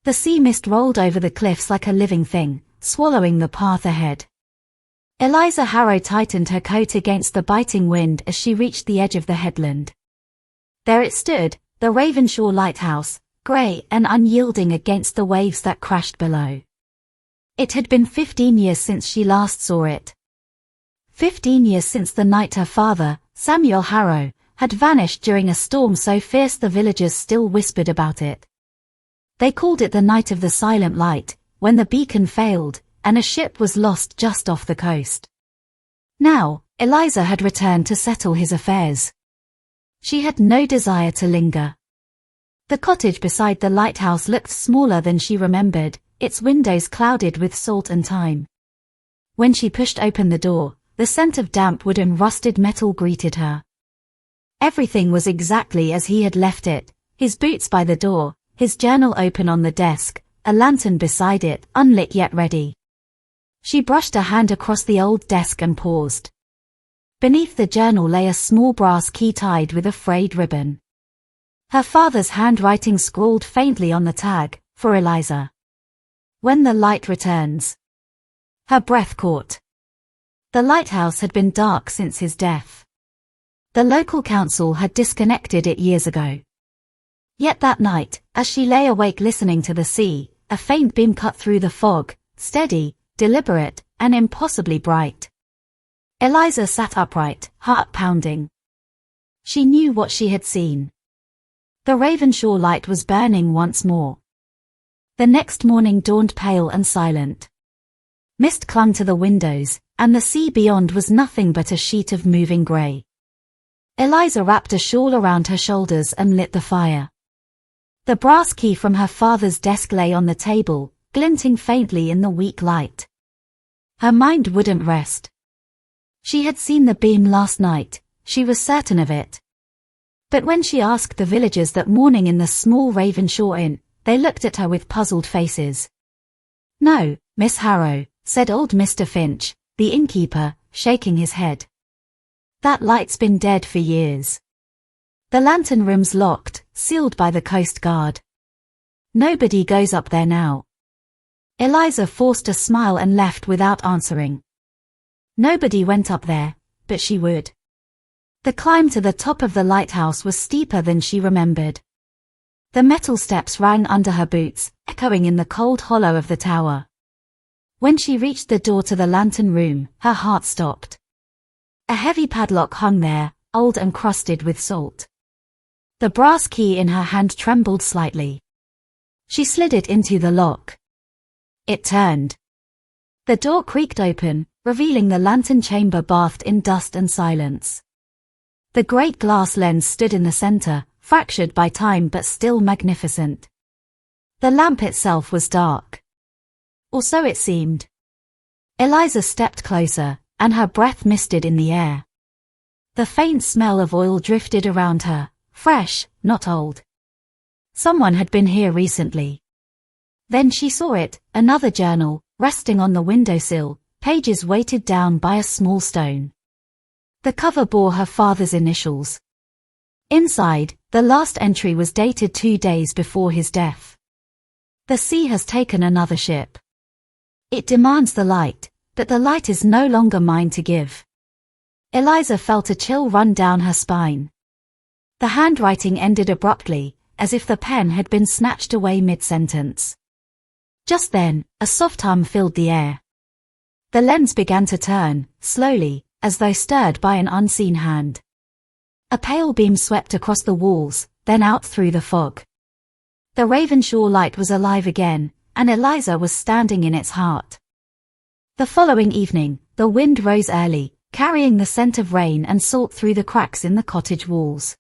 The sea mist rolled over the cliffs like a living thing, swallowing the path ahead. Eliza Harrow tightened her coat against the biting wind as she reached the edge of the headland. There it stood, the Ravenscroft lighthouse, grey and unyielding against the waves that crashed below. It had been 15 years since she last saw it. 15 years since the night her father, Samuel Harrow, had vanished during a storm so fierce the villagers still whispered about it. They called it the Night of the Silent Light, when the beacon failed, and a ship was lost just off the coast. Now, Eliza had returned to settle his affairs. She had no desire to linger. The cottage beside the lighthouse looked smaller than she remembered, its windows clouded with salt and time. When she pushed open the door, the scent of damp wood and rusted metal greeted her. Everything was exactly as he had left it, his boots by the door, his journal open on the desk, a lantern beside it, unlit yet ready. She brushed a hand across the old desk and paused. Beneath the journal lay a small brass key tied with a frayed ribbon. Her father's handwriting scrawled faintly on the tag, for Eliza. When the light returns. Her breath caught. The lighthouse had been dark since his death. The local council had disconnected it years ago. Yet that night, as she lay awake listening to the sea, a faint beam cut through the fog, steady, deliberate, and impossibly bright. Eliza sat upright, heart pounding. She knew what she had seen. The Ravenscroft light was burning once more. The next morning dawned pale and silent. Mist clung to the windows, and the sea beyond was nothing but a sheet of moving grey. Eliza wrapped a shawl around her shoulders and lit the fire. The brass key from her father's desk lay on the table, glinting faintly in the weak light. Her mind wouldn't rest. She had seen the beam last night, she was certain of it. But when she asked the villagers that morning in the small Ravenscroft inn, they looked at her with puzzled faces. "No, Miss Harrow," said old Mr. Finch, the innkeeper, shaking his head. "That light's been dead for years. The lantern room's locked, sealed by the coast guard. Nobody goes up there now." Eliza forced a smile and left without answering. Nobody went up there, but she would. The climb to the top of the lighthouse was steeper than she remembered. The metal steps rang under her boots, echoing in the cold hollow of the tower. When she reached the door to the lantern room, her heart stopped. A heavy padlock hung there, old and crusted with salt. The brass key in her hand trembled slightly. She slid it into the lock. It turned. The door creaked open, revealing the lantern chamber bathed in dust and silence. The great glass lens stood in the center, fractured by time but still magnificent. The lamp itself was dark. Or so it seemed. Eliza stepped closer, and her breath misted in the air. The faint smell of oil drifted around her, fresh, not old. Someone had been here recently. Then she saw it, another journal, resting on the windowsill, pages weighted down by a small stone. The cover bore her father's initials. Inside, the last entry was dated 2 days before his death. "The sea has taken another ship. It demands the light, but the light is no longer mine to give." Eliza felt a chill run down her spine. The handwriting ended abruptly, as if the pen had been snatched away mid-sentence. Just then, a soft hum filled the air. The lens began to turn, slowly, as though stirred by an unseen hand. A pale beam swept across the walls, then out through the fog. The Ravenscroft light was alive again, and Eliza was standing in its heart. The following evening, the wind rose early, carrying the scent of rain and salt through the cracks in the cottage walls.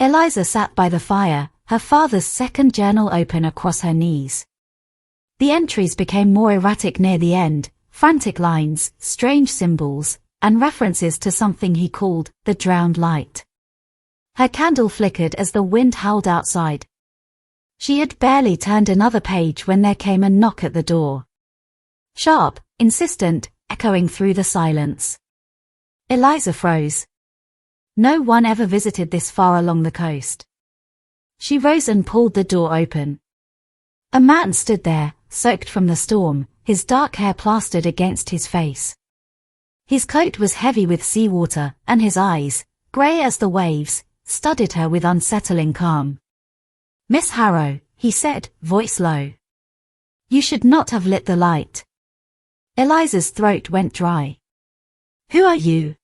Eliza sat by the fire, her father's second journal open across her knees. The entries became more erratic near the end, frantic lines, strange symbols, and references to something he called the drowned light. Her candle flickered as the wind howled outside. She had barely turned another page when there came a knock at the door. Sharp, insistent, echoing through the silence. Eliza froze. No one ever visited this far along the coast. She rose and pulled the door open. A man stood there, soaked from the storm, his dark hair plastered against his face. His coat was heavy with seawater, and his eyes, grey as the waves, studied her with unsettling calm. "Miss Harrow," he said, voice low. "You should not have lit the light." Eliza's throat went dry. "Who are you?"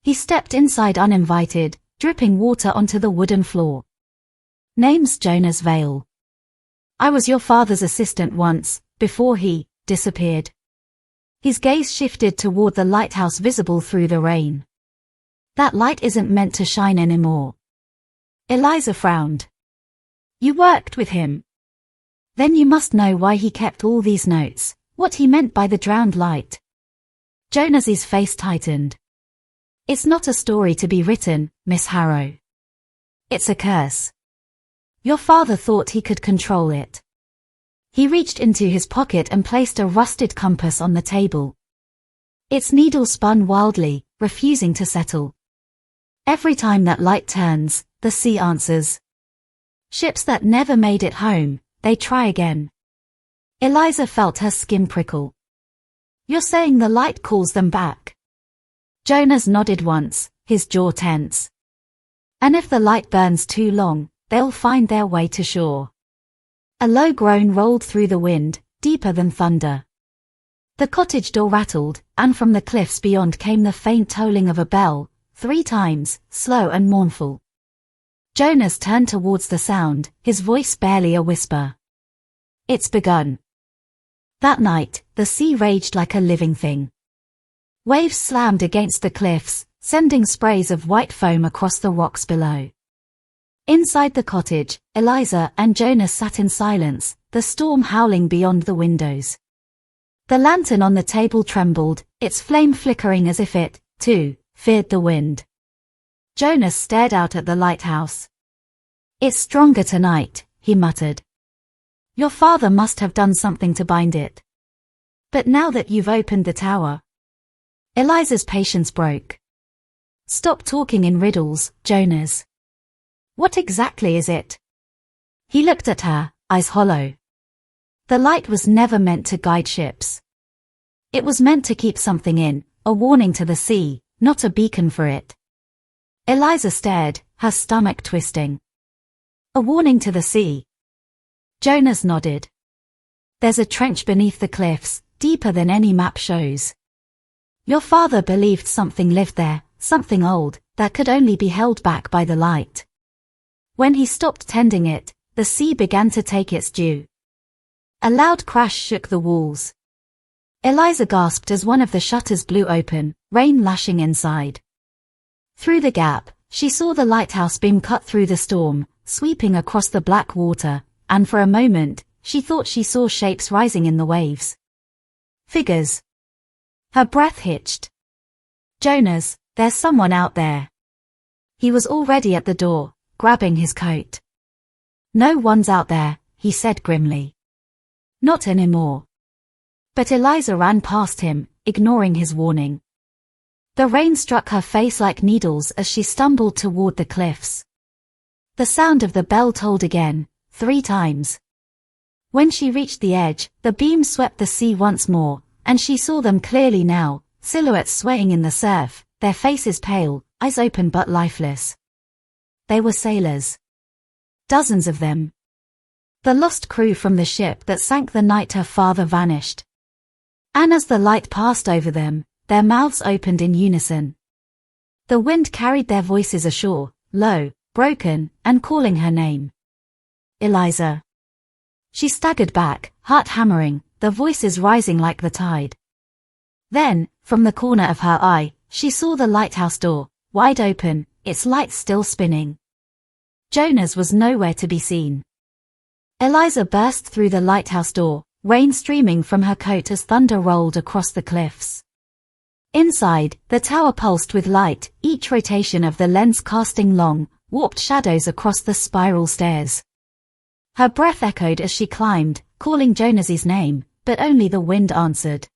He stepped inside uninvited, dripping water onto the wooden floor. "Name's Jonas Vale. I was your father's assistant once, before he disappeared." His gaze shifted toward the lighthouse visible through the rain. "That light isn't meant to shine anymore." Eliza frowned. "You worked with him. Then you must know why he kept all these notes, what he meant by the drowned light." Jonas's face tightened. "It's not a story to be written, Miss Harrow. It's a curse. Your father thought he could control it." He reached into his pocket and placed a rusted compass on the table. Its needle spun wildly, refusing to settle. "Every time that light turns, the sea answers. Ships that never made it home, they try again." Eliza felt her skin prickle. "You're saying the light calls them back?" Jonas nodded once, his jaw tense. "And if the light burns too long, they'll find their way to shore." A low groan rolled through the wind, deeper than thunder. The cottage door rattled, and from the cliffs beyond came the faint tolling of a bell, 3 times, slow and mournful. Jonas turned towards the sound, his voice barely a whisper. "It's begun." That night, the sea raged like a living thing. Waves slammed against the cliffs, sending sprays of white foam across the rocks below. Inside the cottage, Eliza and Jonas sat in silence, the storm howling beyond the windows. The lantern on the table trembled, its flame flickering as if it, too, feared the wind. Jonas stared out at the lighthouse. "It's stronger tonight," he muttered. "Your father must have done something to bind it. But now that you've opened the tower..." Eliza's patience broke. "Stop talking in riddles, Jonas. What exactly is it?" He looked at her, eyes hollow. "The light was never meant to guide ships. It was meant to keep something in, a warning to the sea, not a beacon for it." Eliza stared, her stomach twisting. "A warning to the sea?" Jonas nodded. "There's a trench beneath the cliffs, deeper than any map shows. Your father believed something lived there, something old, that could only be held back by the light. When he stopped tending it, the sea began to take its due." A loud crash shook the walls. Eliza gasped as one of the shutters blew open, rain lashing inside. Through the gap, she saw the lighthouse beam cut through the storm, sweeping across the black water, and for a moment, she thought she saw shapes rising in the waves. Figures. Her breath hitched. "Jonas, there's someone out there." He was already at the door, grabbing his coat. "No one's out there," he said grimly. "Not anymore." But Eliza ran past him, ignoring his warning. The rain struck her face like needles as she stumbled toward the cliffs. The sound of the bell tolled again, 3 times. When she reached the edge, the beam swept the sea once more, and she saw them clearly now, silhouettes swaying in the surf, their faces pale, eyes open but lifeless. They were sailors. Dozens of them. The lost crew from the ship that sank the night her father vanished. And as the light passed over them, their mouths opened in unison. The wind carried their voices ashore, low, broken, and calling her name. "Eliza." She staggered back, heart hammering, the voices rising like the tide. Then, from the corner of her eye, she saw the lighthouse door, wide open, its lights still spinning. Jonas was nowhere to be seen. Eliza burst through the lighthouse door, rain streaming from her coat as thunder rolled across the cliffs. Inside, the tower pulsed with light, each rotation of the lens casting long, warped shadows across the spiral stairs. Her breath echoed as she climbed, calling Jonas's name, but only the wind answered.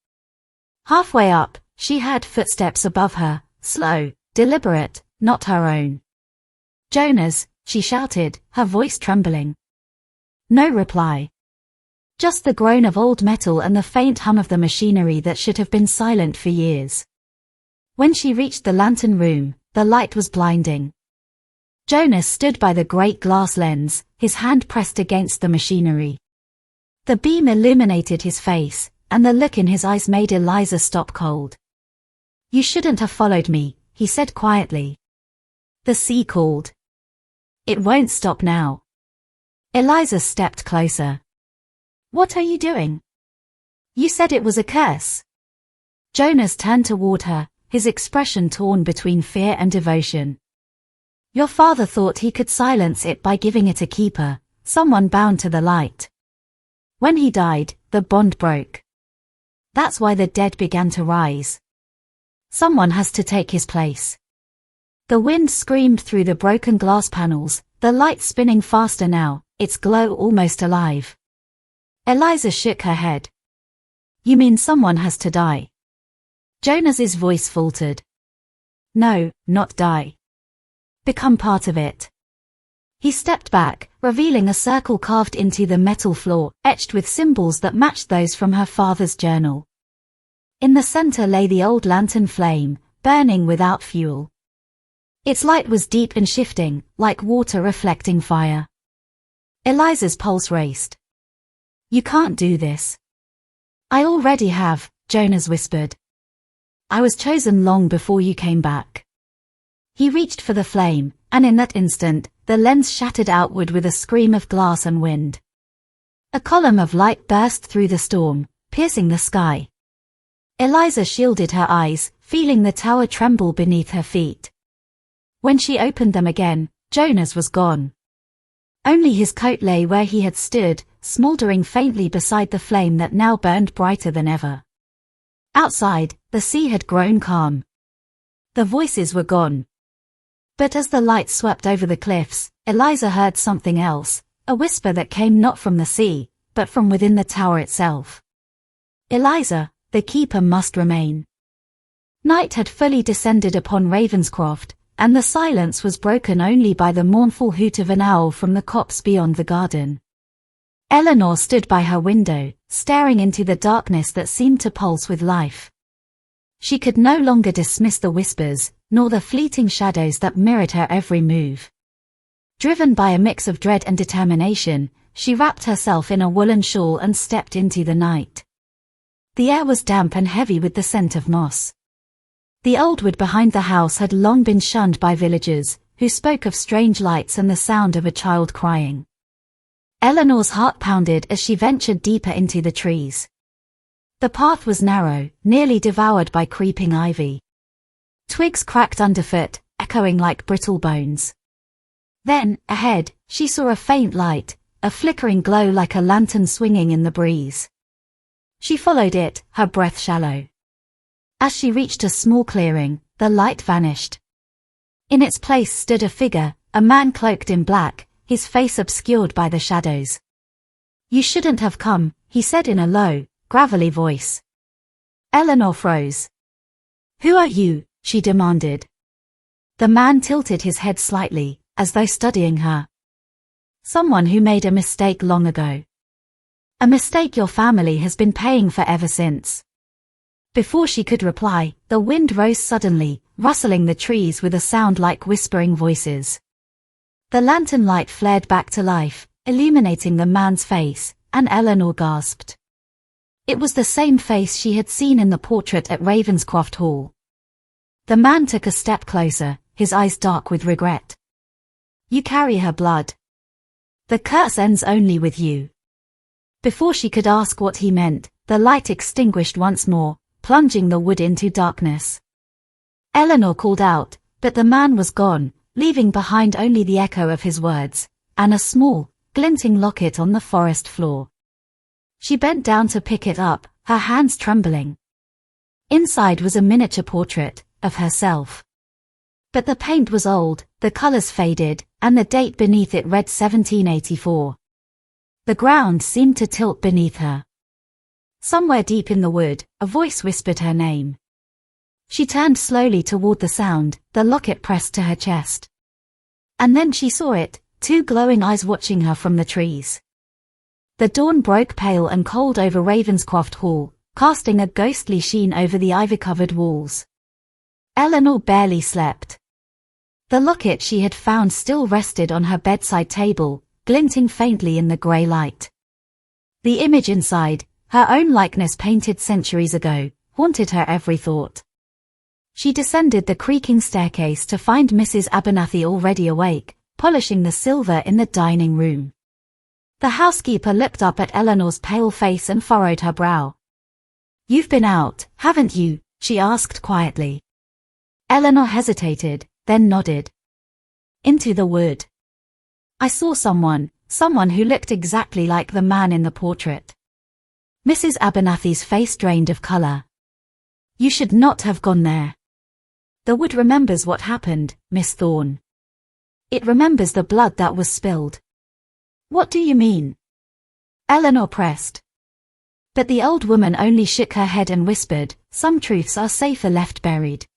Halfway up, she heard footsteps above her, slow, deliberate, not her own. "Jonas," she shouted, her voice trembling. No reply. Just the groan of old metal and the faint hum of the machinery that should have been silent for years. When she reached the lantern room, the light was blinding. Jonas stood by the great glass lens, his hand pressed against the machinery. The beam illuminated his face, and the look in his eyes made Eliza stop cold. "You shouldn't have followed me," he said quietly. The sea called. "It won't stop now." Eliza stepped closer. "What are you doing? You said it was a curse." Jonas turned toward her, his expression torn between fear and devotion. "Your father thought he could silence it by giving it a keeper, someone bound to the light. When he died, the bond broke. That's why the dead began to rise. Someone has to take his place." The wind screamed through the broken glass panels, the light spinning faster now, its glow almost alive. Eliza shook her head. "You mean someone has to die?" Jonas's voice faltered. "No, not die. Become part of it." He stepped back, revealing a circle carved into the metal floor, etched with symbols that matched those from her father's journal. In the center lay the old lantern flame, burning without fuel. Its light was deep and shifting, like water reflecting fire. Eliza's pulse raced. "You can't do this." "I already have," Jonas whispered. "I was chosen long before you came back." He reached for the flame, and in that instant, the lens shattered outward with a scream of glass and wind. A column of light burst through the storm, piercing the sky. Eliza shielded her eyes, feeling the tower tremble beneath her feet. When she opened them again, Jonas was gone. Only his coat lay where he had stood, smoldering faintly beside the flame that now burned brighter than ever. Outside, the sea had grown calm. The voices were gone. But as the light swept over the cliffs, Eliza heard something else, a whisper that came not from the sea, but from within the tower itself. "Eliza, the keeper must remain." Night had fully descended upon Ravenscroft, and the silence was broken only by the mournful hoot of an owl from the copse beyond the garden. Eleanor stood by her window, staring into the darkness that seemed to pulse with life. She could no longer dismiss the whispers, nor the fleeting shadows that mirrored her every move. Driven by a mix of dread and determination, she wrapped herself in a woolen shawl and stepped into the night. The air was damp and heavy with the scent of moss. The old wood behind the house had long been shunned by villagers, who spoke of strange lights and the sound of a child crying. Eleanor's heart pounded as she ventured deeper into the trees. The path was narrow, nearly devoured by creeping ivy. Twigs cracked underfoot, echoing like brittle bones. Then, ahead, she saw a faint light, a flickering glow like a lantern swinging in the breeze. She followed it, her breath shallow. As she reached a small clearing, the light vanished. In its place stood a figure, a man cloaked in black, his face obscured by the shadows. "You shouldn't have come," he said in a low, gravelly voice. Eleanor froze. "Who are you?" she demanded. The man tilted his head slightly, as though studying her. "Someone who made a mistake long ago. A mistake your family has been paying for ever since." Before she could reply, the wind rose suddenly, rustling the trees with a sound like whispering voices. The lantern light flared back to life, illuminating the man's face, and Eleanor gasped. It was the same face she had seen in the portrait at Ravenscroft Hall. The man took a step closer, his eyes dark with regret. "You carry her blood. The curse ends only with you." Before she could ask what he meant, the light extinguished once more, plunging the wood into darkness. Eleanor called out, but the man was gone, leaving behind only the echo of his words, and a small, glinting locket on the forest floor. She bent down to pick it up, her hands trembling. Inside was a miniature portrait of herself. But the paint was old, the colors faded, and the date beneath it read 1784. The ground seemed to tilt beneath her. Somewhere deep in the wood, a voice whispered her name. She turned slowly toward the sound, the locket pressed to her chest. And then she saw it, two glowing eyes watching her from the trees. The dawn broke pale and cold over Ravenscroft Hall, casting a ghostly sheen over the ivy-covered walls. Eleanor barely slept. The locket she had found still rested on her bedside table, glinting faintly in the grey light. The image inside, her own likeness painted centuries ago, haunted her every thought. She descended the creaking staircase to find Mrs. Abernathy already awake, polishing the silver in the dining room. The housekeeper looked up at Eleanor's pale face and furrowed her brow. "You've been out, haven't you?" she asked quietly. Eleanor hesitated, then nodded. "Into the wood. I saw someone who looked exactly like the man in the portrait." Mrs. Abernathy's face drained of colour. "You should not have gone there. The wood remembers what happened, Miss Thorne. It remembers the blood that was spilled." "What do you mean?" Eleanor pressed. But the old woman only shook her head and whispered, "Some truths are safer left buried."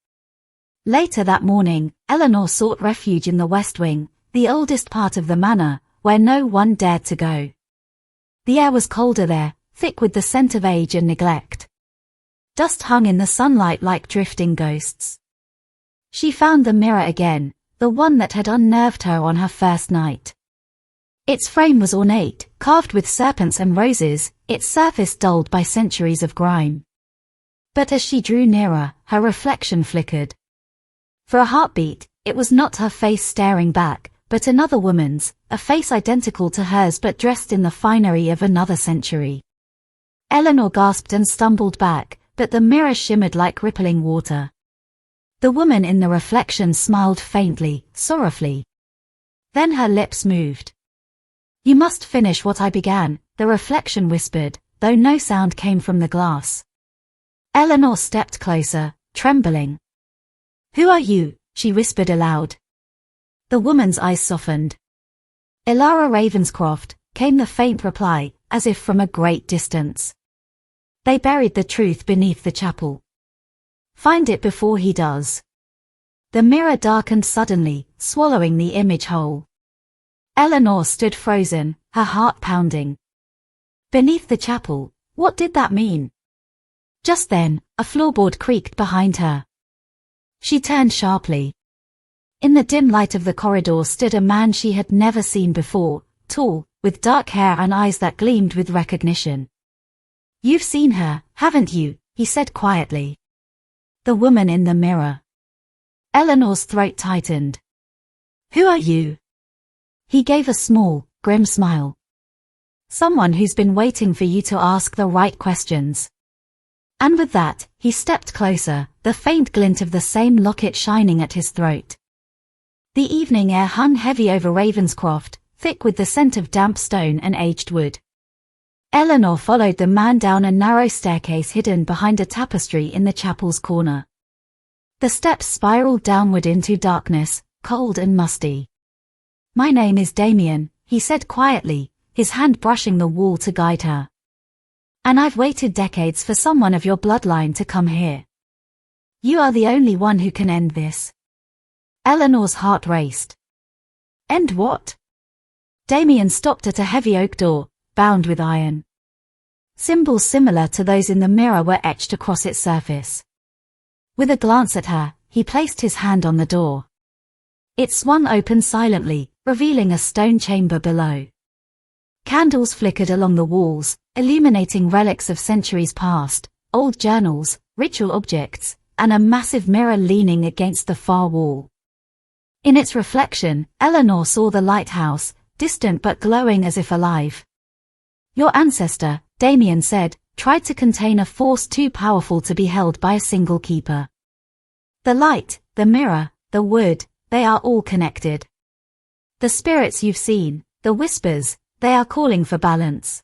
Later that morning, Eleanor sought refuge in the West Wing, the oldest part of the manor, where no one dared to go. The air was colder there, thick with the scent of age and neglect. Dust hung in the sunlight like drifting ghosts. She found the mirror again, the one that had unnerved her on her first night. Its frame was ornate, carved with serpents and roses, its surface dulled by centuries of grime. But as she drew nearer, her reflection flickered. For a heartbeat, it was not her face staring back, but another woman's, a face identical to hers but dressed in the finery of another century. Eleanor gasped and stumbled back, but the mirror shimmered like rippling water. The woman in the reflection smiled faintly, sorrowfully. Then her lips moved. "You must finish what I began," the reflection whispered, though no sound came from the glass. Eleanor stepped closer, trembling. "Who are you?" she whispered aloud. The woman's eyes softened. "Ilara Ravenscroft," came the faint reply, as if from a great distance. "They buried the truth beneath the chapel. Find it before he does." The mirror darkened suddenly, swallowing the image whole. Eleanor stood frozen, her heart pounding. Beneath the chapel, what did that mean? Just then, a floorboard creaked behind her. She turned sharply. In the dim light of the corridor stood a man she had never seen before, tall, with dark hair and eyes that gleamed with recognition. "You've seen her, haven't you?" he said quietly. "The woman in the mirror." Eleanor's throat tightened. "Who are you?" He gave a small, grim smile. "Someone who's been waiting for you to ask the right questions." And with that, he stepped closer, the faint glint of the same locket shining at his throat. The evening air hung heavy over Ravenscroft, thick with the scent of damp stone and aged wood. Eleanor followed the man down a narrow staircase hidden behind a tapestry in the chapel's corner. The steps spiraled downward into darkness, cold and musty. "My name is Damien," he said quietly, his hand brushing the wall to guide her. "And I've waited decades for someone of your bloodline to come here. You are the only one who can end this." Eleanor's heart raced. "End what?" Damien stopped at a heavy oak door, bound with iron. Symbols similar to those in the mirror were etched across its surface. With a glance at her, he placed his hand on the door. It swung open silently, revealing a stone chamber below. Candles flickered along the walls, illuminating relics of centuries past, old journals, ritual objects, and a massive mirror leaning against the far wall. In its reflection, Eleanor saw the lighthouse, distant but glowing as if alive. "Your ancestor," Damien said, "tried to contain a force too powerful to be held by a single keeper. The light, the mirror, the wood, they are all connected. The spirits you've seen, the whispers, they are calling for balance."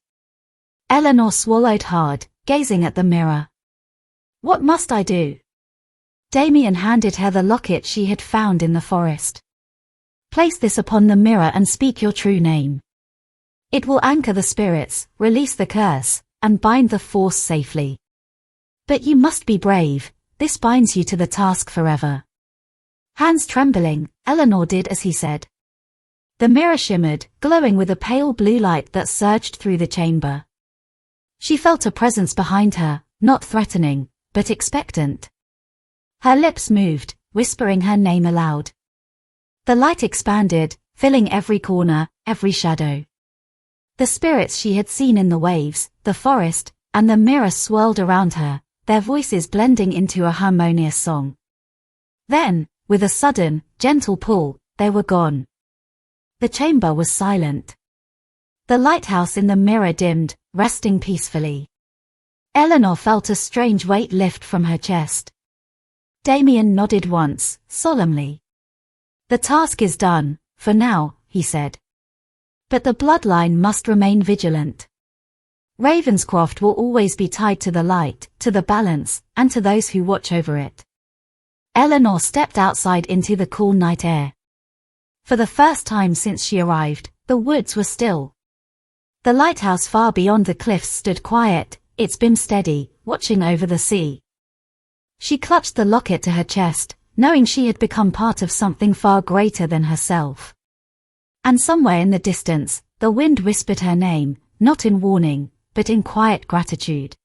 Eleanor swallowed hard, gazing at the mirror. "What must I do?" Damien handed her the locket she had found in the forest. "Place this upon the mirror and speak your true name. It will anchor the spirits, release the curse, and bind the force safely. But you must be brave, this binds you to the task forever." Hands trembling, Eleanor did as he said. The mirror shimmered, glowing with a pale blue light that surged through the chamber. She felt a presence behind her, not threatening, but expectant. Her lips moved, whispering her name aloud. The light expanded, filling every corner, every shadow. The spirits she had seen in the waves, the forest, and the mirror swirled around her, their voices blending into a harmonious song. Then, with a sudden, gentle pull, they were gone. The chamber was silent. The lighthouse in the mirror dimmed, resting peacefully. Eleanor felt a strange weight lift from her chest. Damien nodded once, solemnly. The task is done, for now, he said. But the bloodline must remain vigilant. Ravenscroft will always be tied to the light, to the balance, and to those who watch over it. Eleanor stepped outside into the cool night air. For the first time since she arrived, the woods were still. The lighthouse far beyond the cliffs stood quiet, its beam steady, watching over the sea. She clutched the locket to her chest, knowing she had become part of something far greater than herself. And somewhere in the distance, the wind whispered her name, not in warning, but in quiet gratitude.